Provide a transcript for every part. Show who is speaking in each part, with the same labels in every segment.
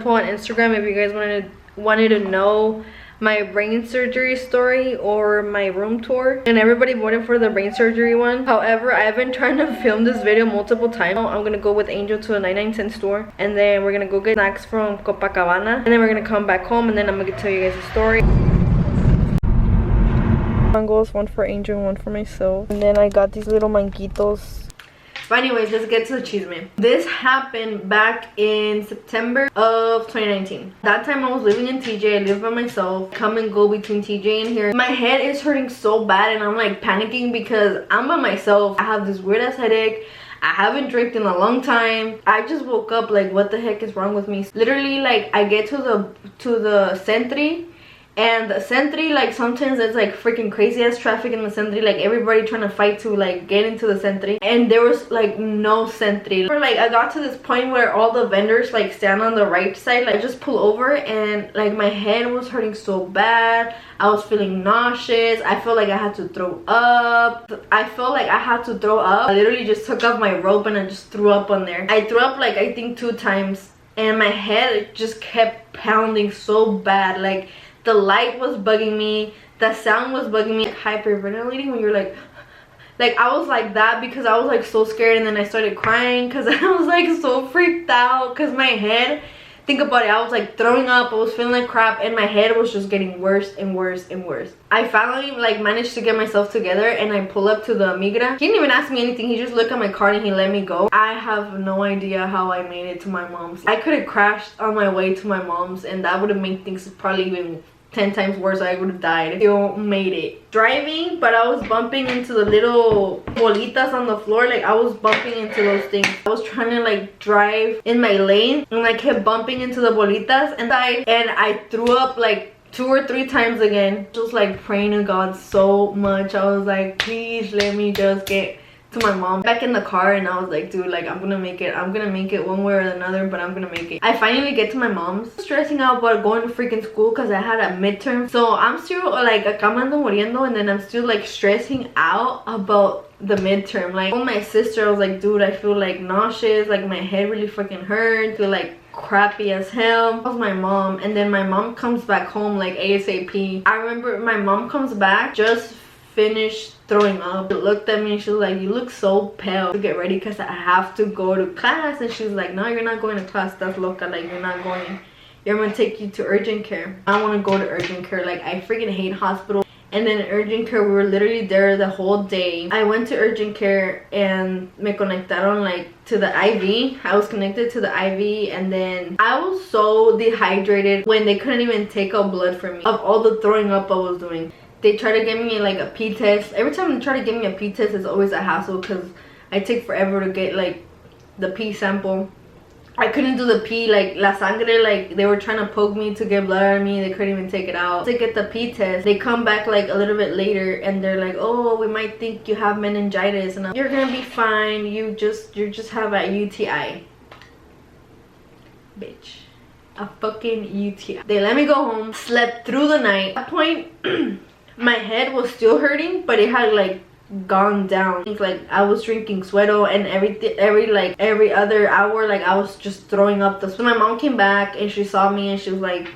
Speaker 1: On Instagram if you guys wanted to know my brain surgery story or my room tour, and everybody voted for the brain surgery one. However, I've been trying to film this video multiple times. I'm gonna go with Angel to a 99-cent store, and then we're gonna go get snacks from Copacabana, and then we're gonna come back home, and then I'm gonna tell you guys a story. Mangoes, one for Angel and one for myself, and then I got these little manguitos. But anyways, let's get to the chisme. This happened back in September of 2019. That time I was living in TJ. I lived by myself. Come and go between TJ and here. My head is hurting so bad and I'm like panicking because I'm by myself. I have this weird ass headache. I haven't drank in a long time. I just woke up like, what the heck is wrong with me? Literally, like, I get to the Sentry, and the Sentry, like, sometimes it's like freaking crazy ass traffic in the Sentry, like everybody trying to fight to like get into the Sentry, and there was like no Sentry. Like, I got to this point where all the vendors like stand on the right side. Like, I just pull over and like my head was hurting so bad. I was feeling nauseous. I felt like I had to throw up. I literally just took off my robe and I just threw up on there. I threw up like I think 2 times, and my head just kept pounding so bad. Like, the light was bugging me, the sound was bugging me. Hyperventilating when you're like I was like that because I was like so scared, and then I started crying because I was like so freaked out because my head, think about it, I was like throwing up, I was feeling like crap, and my head was just getting worse and worse and worse. I finally like managed to get myself together, and I pull up to the Migra. He didn't even ask me anything. He just looked at my card and he let me go. I have no idea how I made it to my mom's. I could have crashed on my way to my mom's, and that would have made things probably even 10 times worse. I would have died. Still made it. Driving, but I was bumping into the little bolitas on the floor. Like, I was bumping into those things. I was trying to like drive in my lane, and I kept bumping into the bolitas, and I threw up like 2 or 3 times again. Just like praying to God so much. I was like, please let me just get to my mom. Back in the car, and I was like, dude, like, I'm gonna make it one way or another, but I'm gonna make it. I finally get to my mom's. Stressing out about going to freaking school because I had a midterm, so I'm still like acá me ando muriendo, and then I'm still like stressing out about the midterm. Like, oh, my sister, I was like, dude, I feel like nauseous, like my head really freaking hurts, I feel like crappy as hell. That was my mom. And then my mom comes back home like ASAP. I remember my mom comes back, just finished throwing up. She looked at me and she was like, you look so pale. To get ready because I have to go to class. And she was like, no, you're not going to class. That's loca. Like, you're not going. You're gonna take you to urgent care. I want to go to urgent care. Like, I freaking hate hospital. And then urgent care, we were literally there the whole day. I went to urgent care and me conectaron like to the IV. I was connected to the IV, and then I was so dehydrated when they couldn't even take out blood from me of all the throwing up I was doing. They try to give me like a pee test. Every time they try to give me a pee test, it's always a hassle because I take forever to get like the pee sample. I couldn't do the pee, like la sangre, like they were trying to poke me to get blood out of me. They couldn't even take it out. To get the pee test, they come back like a little bit later and they're like, oh, we might think you have meningitis, and you're gonna be fine. You just have a UTI, bitch. A fucking UTI. They let me go home, slept through the night. At that point, my head was still hurting, but it had like gone down. Like, I was drinking Suero, and every other hour, like, I was just throwing up. So my mom came back and she saw me and she was like,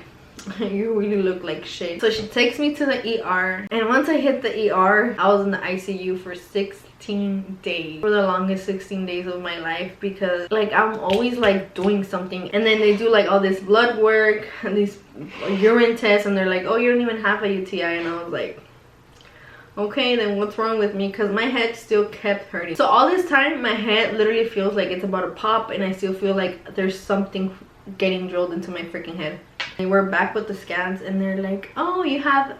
Speaker 1: you really look like shit. So she takes me to the ER, and once I hit the ER, I was in the ICU for 16 days. For the longest 16 days of my life, because like I'm always like doing something, and then they do like all this blood work and these urine tests, and they're like, oh, you don't even have a UTI. And I was like, okay, then what's wrong with me? Because my head still kept hurting. So all this time, my head literally feels like it's about to pop, and I still feel like there's something getting drilled into my freaking head. And we're back with the scans, and they're like, oh, you have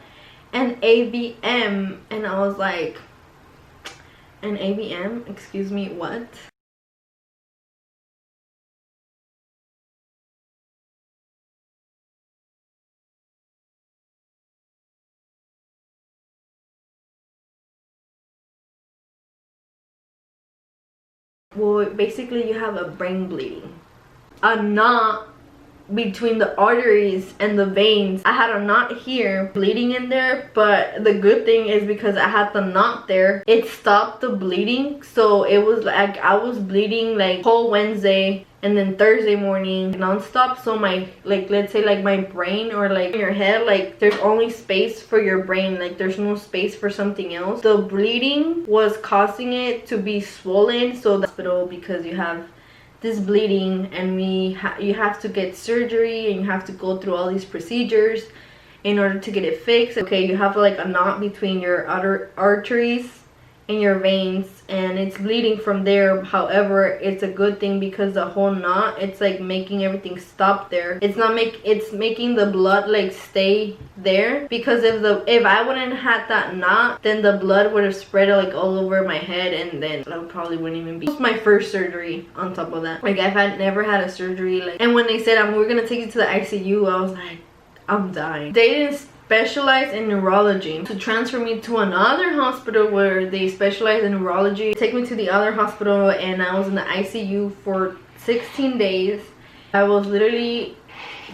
Speaker 1: an AVM. And I was like, an AVM? Excuse me, what? Well, basically you have a brain bleeding. A not between the arteries and the veins. I had a knot here, bleeding in there, but the good thing is because I had the knot there, it stopped the bleeding. So it was like I was bleeding like whole Wednesday and then Thursday morning non-stop. So my, like, let's say like my brain or like your head, like there's only space for your brain, like there's no space for something else. The bleeding was causing it to be swollen. So the hospital, because you have this bleeding and you have to get surgery and you have to go through all these procedures in order to get it fixed. Okay, you have like a knot between your arteries and your veins and it's bleeding from there. However, it's a good thing because the whole knot, it's like making everything stop there. It's making the blood like stay there, because if I wouldn't have had that knot, then the blood would have spread like all over my head and then I probably wouldn't even be. It was my first surgery on top of that. Like, I've never had a surgery, like, and when they said we're gonna take you to the ICU, I was like, I'm dying. They didn't specialize in neurology. To transfer me to another hospital where they specialize in neurology, take me to the other hospital, and I was in the ICU for 16 days. I was literally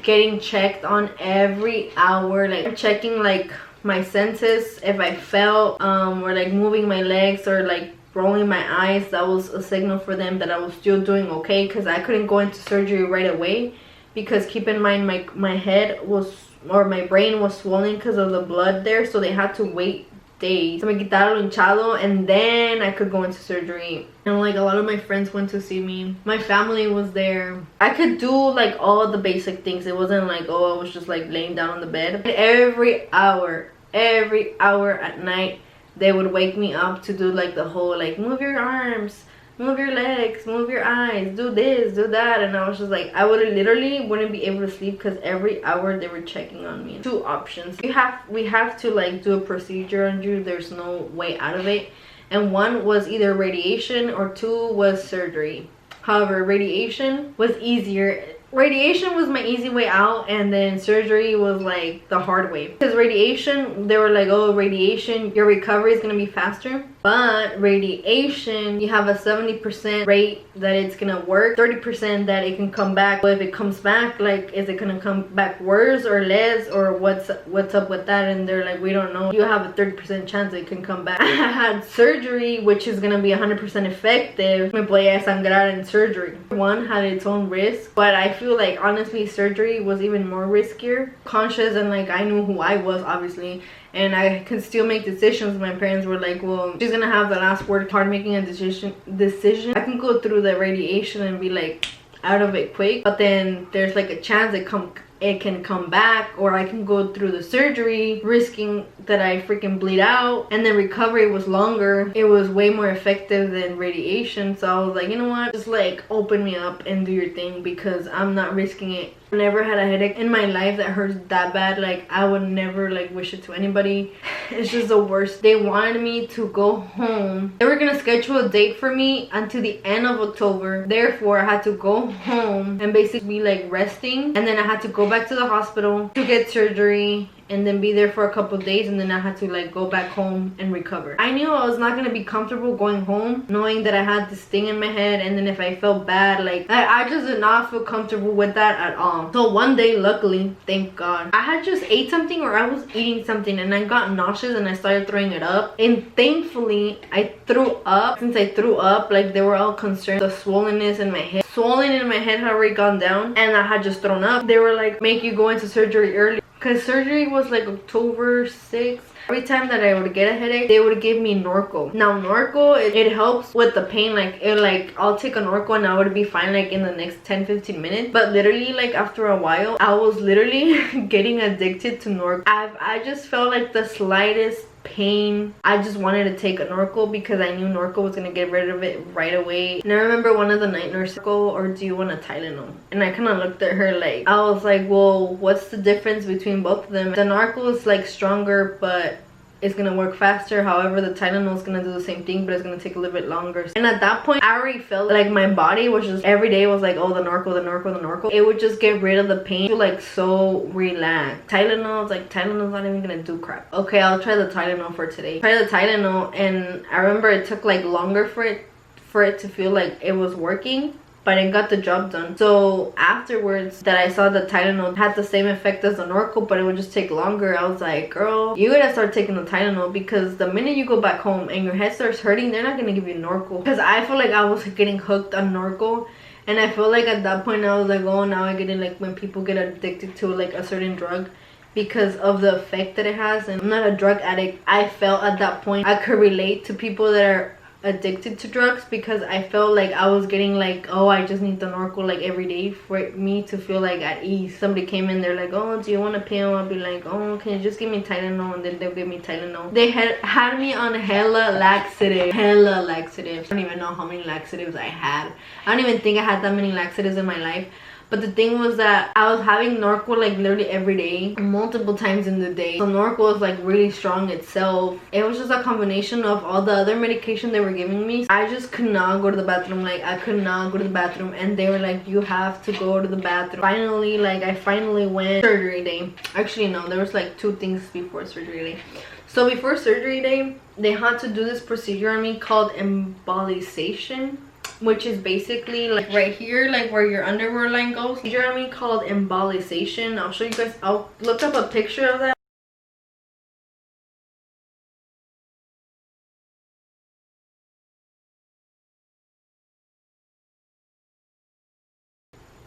Speaker 1: getting checked on every hour, like checking like my senses, if I felt or like moving my legs or like rolling my eyes. That was a signal for them that I was still doing okay, because I couldn't go into surgery right away, because keep in mind my head was, or my brain was swollen because of the blood there, so they had to wait days to me quitar lo hinchado, and then I could go into surgery. And like a lot of my friends went to see me, my family was there. I could do like all the basic things. It wasn't like, oh, I was just like laying down on the bed. And every hour at night they would wake me up to do like the whole like, move your arms, move your legs, move your eyes, do this, do that. And I was just like, I literally wouldn't be able to sleep, because every hour they were checking on me. Two options: we have to like do a procedure on you, there's no way out of it, and one was either radiation or two was surgery. However, radiation was easier. Radiation was my easy way out, and then surgery was like the hard way, because radiation, they were like, oh, radiation, your recovery is going to be faster, but radiation, you have a 70% rate that it's gonna work, 30% that it can come back. But if it comes back, like, is it gonna come back worse or less, or what's up with that? And they're like, we don't know, you have a 30% chance it can come back. I had surgery, which is gonna be 100% effective. Me podía sangrar in surgery. One had its own risk, but I feel like honestly surgery was even more riskier. Conscious, and like I knew who I was, obviously, and I can still make decisions. My parents were like, well, she's gonna have the last word, hard making a decision. I can go through the radiation and be like out of it quick, but then there's like a chance it can come back, or I can go through the surgery risking that I freaking bleed out, and the recovery was longer. It was way more effective than radiation. So I was like, you know what, just like open me up and do your thing, because I'm not risking it. I never had a headache in my life that hurts that bad. Like, I would never like wish it to anybody. It's just the worst. They wanted me to go home. They were gonna schedule a date for me until the end of October. Therefore, I had to go home and basically be like resting, and then I had to go back to the hospital to get surgery, and then be there for a couple of days, and then I had to like go back home and recover. I knew I was not gonna be comfortable going home knowing that I had this thing in my head, and then if I felt bad, like I just did not feel comfortable with that at all. So one day, luckily, thank God, I had just ate something, or I was eating something, and I got nauseous and I started throwing it up, and thankfully I threw up. Since I threw up, like, they were all concerned. The swollenness in my head, had already gone down, and I had just thrown up. They were like, make you go into surgery early, because surgery was like October 6th. Every time that I would get a headache, they would give me Norco. Now Norco, it helps with the pain. Like I'll take a Norco and I would be fine like in the next 10-15 minutes. But literally, like, after a while, I was literally getting addicted to Norco. I just felt like the slightest pain, I just wanted to take a Norco, because I knew Norco was gonna get rid of it right away. And I remember one of the night nurses go, or do you want a Tylenol? And I kind of looked at her like, I was like, well, what's the difference between both of them? The Norco is like stronger, but it's gonna work faster. However, the Tylenol is gonna do the same thing, but it's gonna take a little bit longer. And at that point, I already felt like my body was just, every day was like, oh, the Norco, the Norco, the Norco. It would just get rid of the pain. I feel like so relaxed. Tylenol's like, Tylenol's not even gonna do crap. Okay, I'll try the Tylenol for today. Try the Tylenol, and I remember it took like longer for it to feel like it was working. but it got the job done. So afterwards that I saw the Tylenol had the same effect as the Norco, but it would just take longer, I was like, girl, you gotta start taking the Tylenol, because the minute you go back home and your head starts hurting, they're not gonna give you Norco. Because I feel like I was getting hooked on Norco, and I feel like at that point I was like, oh, now I get it, like when people get addicted to like a certain drug because of the effect that it has. And I'm not a drug addict. I felt at that point I could relate to people that are addicted to drugs, because I felt like I was getting like, oh, I just need the Norco like every day for me to feel like at ease. Somebody came in, they're like, oh, do you want a pill? I'll be like, oh, can you just give me Tylenol? And then they'll give me Tylenol. They had me on hella laxatives. I don't even know how many laxatives I had. I don't even think I had that many laxatives in my life. But the thing was that I was having Norco like literally every day, multiple times in the day. So Norco was like really strong itself. It was just a combination of all the other medication they were giving me. I just could not go to the bathroom. Like I could not go to the bathroom, and they were like, you have to go to the bathroom. Finally, like I finally went. Surgery day. Actually no, there was like 2 things before surgery day. So before surgery day, they had to do this procedure on me called embolization, which is basically like right here, like where your underwear line goes. You know what I mean? Called embolization. I'll show you guys. I'll look up a picture of that.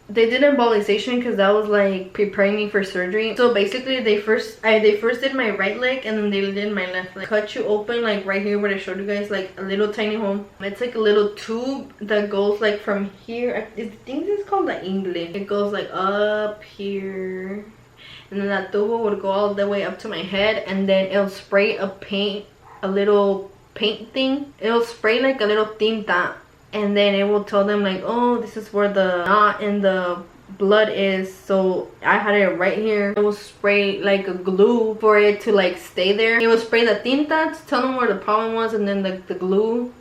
Speaker 1: They did embolization because that was like preparing me for surgery. So basically they first did my right leg, and then they did my left leg. Cut you open like right here where I showed you guys, like a little tiny hole. It's like a little tube that goes like from here. I think this is called the ingle. It goes like up here, and then that tubo would go all the way up to my head, and then it'll spray a little paint thing. It'll spray like a little tinta, and then it will tell them like, oh, this is where the knot in the blood is. So I had it right here. It will spray like a glue for it to like stay there. It will spray the tinta to tell them where the problem was, and then the glue,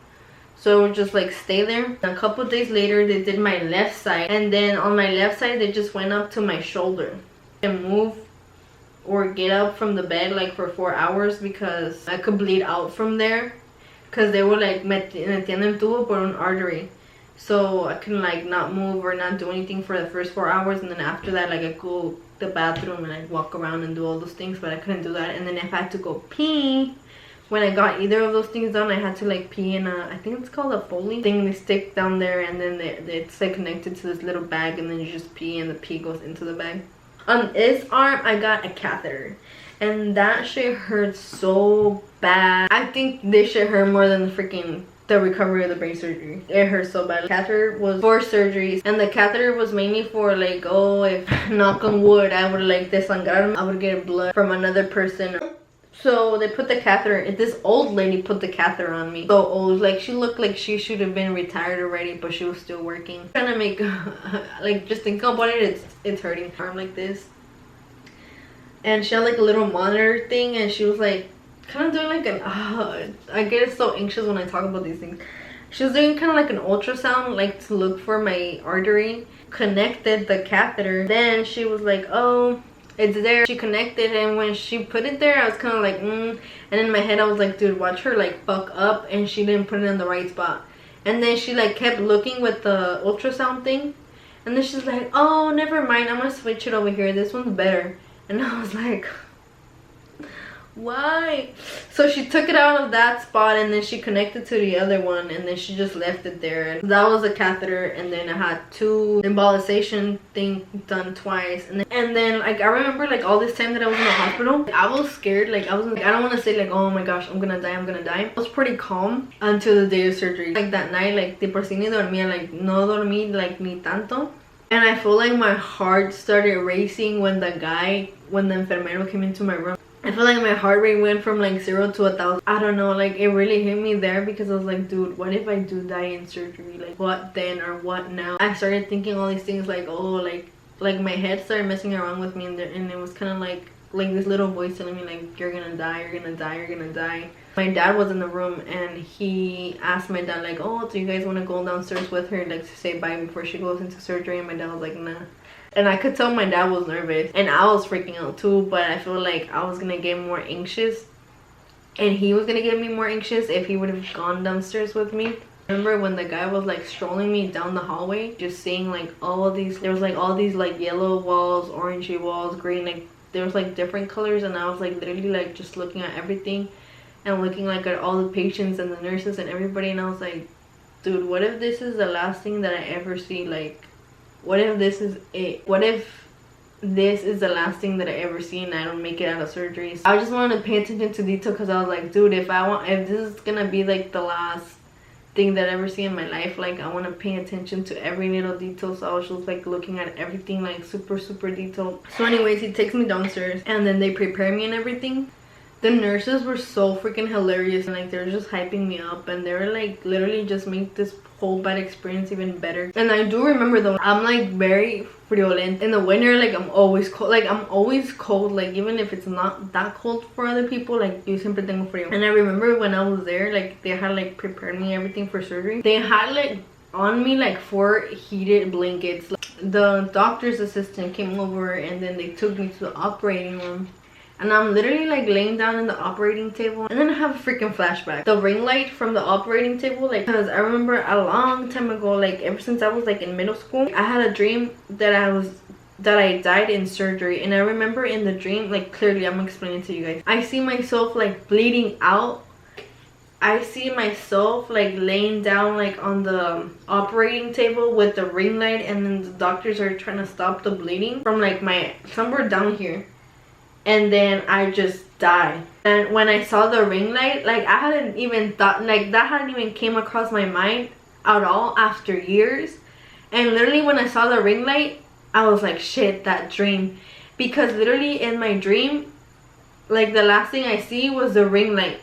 Speaker 1: so it would just like stay there. A couple of days later they did my left side, and then on my left side they just went up to my shoulder and move or get up from the bed like for 4 hours, because I could bleed out from there, because they were like metiendo el tubo por un artery. So I couldn't like not move or not do anything for the first 4 hours, and then after that like I go to the bathroom and I'd walk around and do all those things, but I couldn't do that. And then if I had to go pee, when I got either of those things done, I had to like pee in a, I think it's called a Foley thing. They stick down there, and then it's like connected to this little bag, and then you just pee and the pee goes into the bag. On this arm I got a catheter, and that shit hurt so bad. I think this shit hurt more than the recovery of the brain surgery. It hurt so bad. The catheter was for surgeries, and the catheter was mainly for like, oh, if knock on wood I would like desangrar, I would get blood from another person. So they put the catheter, this old lady put the catheter on me. So old, like she looked like she should have been retired already, but she was still working. Trying to make like, just think about it, it's hurting. Arm like this, and she had like a little monitor thing, and she was like kind of doing like an I get so anxious when I talk about these things. She was doing kind of like an ultrasound, like to look for my artery. Connected the catheter, then she was like, oh, it's there. She connected, and when she put it there I was kind of like and in my head I was like, dude, watch her like fuck up, and she didn't put it in the right spot. And then she like kept looking with the ultrasound thing, and then she's like, oh, never mind, I'm gonna switch it over here, this one's better. And I was like, why? So she took it out of that spot, and then she connected to the other one, and then she just left it there. And that was a catheter, and then I had 2 embolization thing done twice. And then like I remember like all this time that I was in the hospital, I was scared. Like I was like, I don't want to say like, oh my gosh, I'm gonna die. I was pretty calm until the day of surgery. Like that night, like de por sí ni dormía, like no dormí like ni tanto. And I feel like my heart started racing when the enfermero came into my room. I feel like my heart rate went from like 0 to 1,000. I don't know, like it really hit me there, because I was like, dude, what if I do die in surgery? Like what then, or what now? I started thinking all these things like, oh, like my head started messing around with me, and it was kind of like this little voice telling me like, you're gonna die, you're gonna die, you're gonna die. My dad was in the room, and he asked my dad like, oh, do you guys want to go downstairs with her like to say bye before she goes into surgery? And my dad was like, nah. And I could tell my dad was nervous, and I was freaking out too, but I feel like I was gonna get more anxious, and he was gonna get me more anxious if he would have gone downstairs with me. I remember when the guy was like strolling me down the hallway, just seeing like all these, there was like all these like yellow walls, orangey walls, green, like there was like different colors, and I was like literally like just looking at everything and looking like at all the patients and the nurses and everybody, and I was like, dude, what if this is the last thing that I ever see? Like, what if this is it? What if this is the last thing that I ever see and I don't make it out of surgery? So I just wanted to pay attention to detail, because I was like, dude, if this is gonna be like the last thing that I ever see in my life, like I want to pay attention to every little detail. So I was just like looking at everything like super detailed. So anyways, he takes me downstairs and then they prepare me and everything. The nurses were so freaking hilarious, and like they were just hyping me up, and they were like literally just make this whole bad experience even better. And I do remember though, I'm like very friolent in the winter. Like I'm always cold, like even if it's not that cold for other people, like yo siempre tengo frío. And I remember when I was there, like they had like prepared me everything for surgery. They had like on me like 4 heated blankets. The doctor's assistant came over and then they took me to the operating room. And I'm literally like laying down in the operating table, and then I have a freaking flashback. The ring light from the operating table, like, because I remember a long time ago, like ever since I was like in middle school, I had a dream that I died in surgery. And I remember in the dream, like clearly, I'm explaining to you guys, I see myself like bleeding out. I see myself like laying down like on the operating table with the ring light, and then the doctors are trying to stop the bleeding from like somewhere down here. And then I just died. And when I saw the ring light, like I hadn't even thought, like that hadn't even came across my mind at all after years. And literally when I saw the ring light, I was like, shit, that dream. Because literally in my dream, like the last thing I see was the ring light.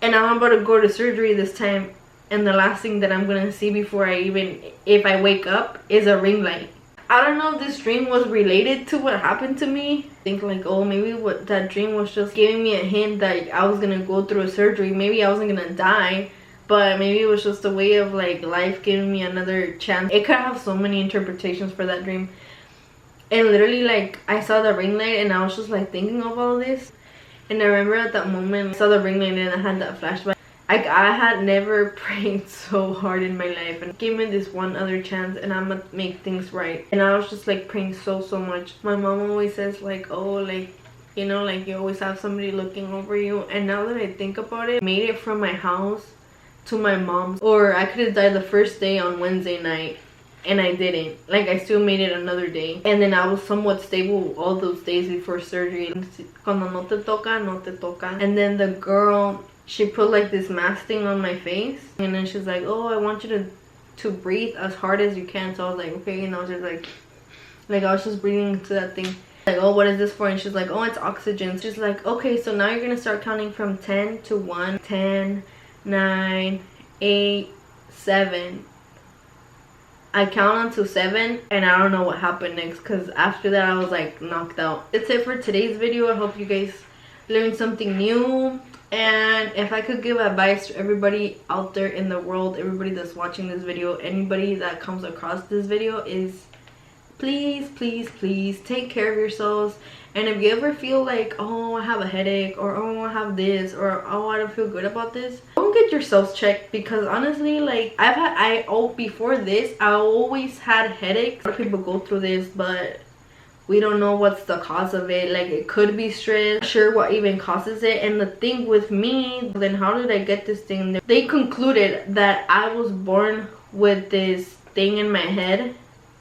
Speaker 1: And I'm about to go to surgery this time, and the last thing that I'm gonna see before if I wake up, is a ring light. I don't know if this dream was related to what happened to me. I think like, oh, maybe what that dream was just giving me a hint that I was gonna go through a surgery. Maybe I wasn't gonna die, but maybe it was just a way of like life giving me another chance. It could have so many interpretations for that dream. And literally like I saw the ring light and I was just like thinking of all this. And I remember at that moment I saw the ring light and I had that flashback. I had never prayed so hard in my life, and give me this one other chance and I'm gonna make things right. And I was just like praying so much. My mom always says like, oh, like, you know, like you always have somebody looking over you. And now that I think about it, I made it from my house to my mom's. Or I could have died the first day on Wednesday night, and I didn't. Like I still made it another day, and then I was somewhat stable all those days before surgery. Cuando no te toca, no te toca. And then the girl, she put like this mask thing on my face, and then she's like, oh, I want you to breathe as hard as you can. So I was like, okay. And I was just like I was just breathing into that thing, like, oh, what is this for? And she's like, oh, it's oxygen. She's like, okay, so now you're gonna start counting from 10 to 1. 10, 9, 8, 7. I count until 7, and I don't know what happened next, because after that I was like knocked out. That's it for today's video. I hope you guys learned something new. And if I could give advice to everybody out there in the world, everybody that's watching this video, anybody that comes across this video, is please take care of yourselves. And if you ever feel like, oh, I have a headache, or oh, I have this, or oh, I don't feel good about this, don't get yourselves checked. Because honestly, like before this, I always had headaches. A lot of people go through this, but we don't know what's the cause of it. Like it could be stress, not sure what even causes it. And the thing with me, then how did I get this thing? They concluded that I was born with this thing in my head,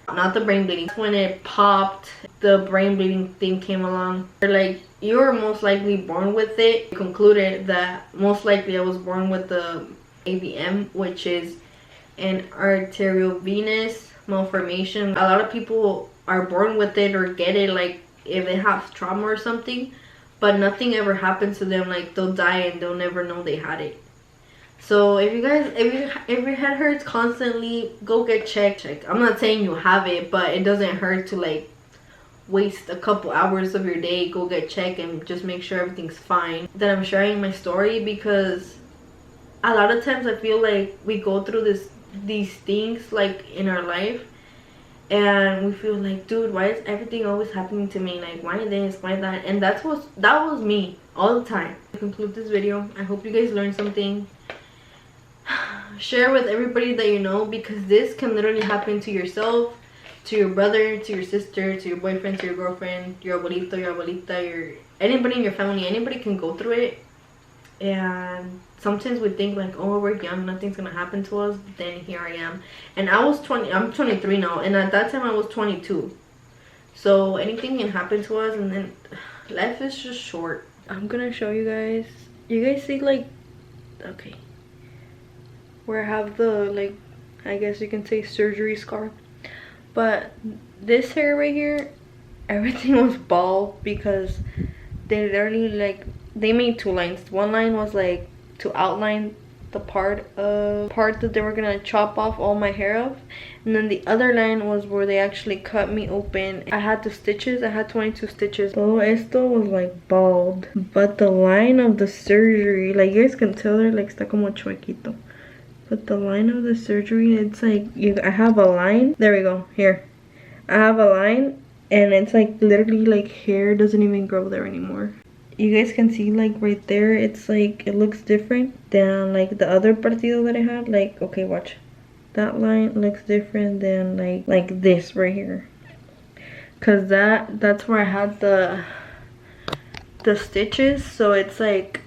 Speaker 1: not the brain bleeding. When it popped, the brain bleeding thing came along. They're like, you're most likely born with it. They concluded that most likely I was born with the AVM, which is an arteriovenous malformation. A lot of people are born with it or get it, like if they have trauma or something, but nothing ever happens to them. Like they'll die and they'll never know they had it. So if your head hurts constantly, go get checked. I'm not saying you have it, but it doesn't hurt to like waste a couple hours of your day, go get checked and just make sure everything's fine. That I'm sharing my story because a lot of times I feel like we go through these things like in our life, and we feel like, dude, why is everything always happening to me? Like, why this, why that? And that was me all the time. To conclude this video, I hope you guys learned something. share with everybody that you know, because this can literally happen to yourself, to your brother, to your sister, to your boyfriend, to your girlfriend, your abuelito, your abuelita, your anybody in your family. Anybody can go through it. And sometimes we think like, oh, we're young, nothing's gonna happen to us. But then here I am, and I was 20. I'm 23 now, and at that time I was 22. So anything can happen to us, and then life is just short. I'm gonna show you guys. You guys see, like, okay, where I have the, like, I guess you can say surgery scar. But this hair right here, everything was bald because they literally, like, they made two lines. One line was like to outline the part that they were gonna chop off all my hair of, and then the other line was where they actually cut me open. I had the stitches. I had 22 stitches. So esto was like bald, but the line of the surgery, like, you guys can tell, they're like está como chuequito. But the line of the surgery, it's like I have a line. There we go. Here I have a line, and it's like literally like hair doesn't even grow there anymore. You guys can see, like, right there, it's like it looks different than like the other partido that I had. Like, okay, watch, that line looks different than like this right here, because that's where I had the stitches. So it's like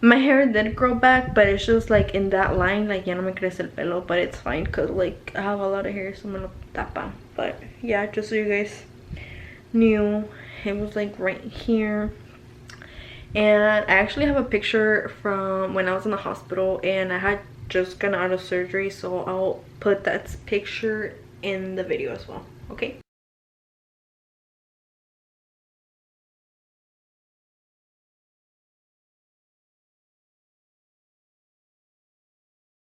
Speaker 1: my hair did grow back, but it's just like in that line, like ya no me crece el pelo, but it's fine because like I have a lot of hair, so me lo tapa. But yeah, just so you guys knew, it was like right here. And I actually have a picture from when I was in the hospital, and I had just gotten out of surgery, so I'll put that picture in the video as well. Okay.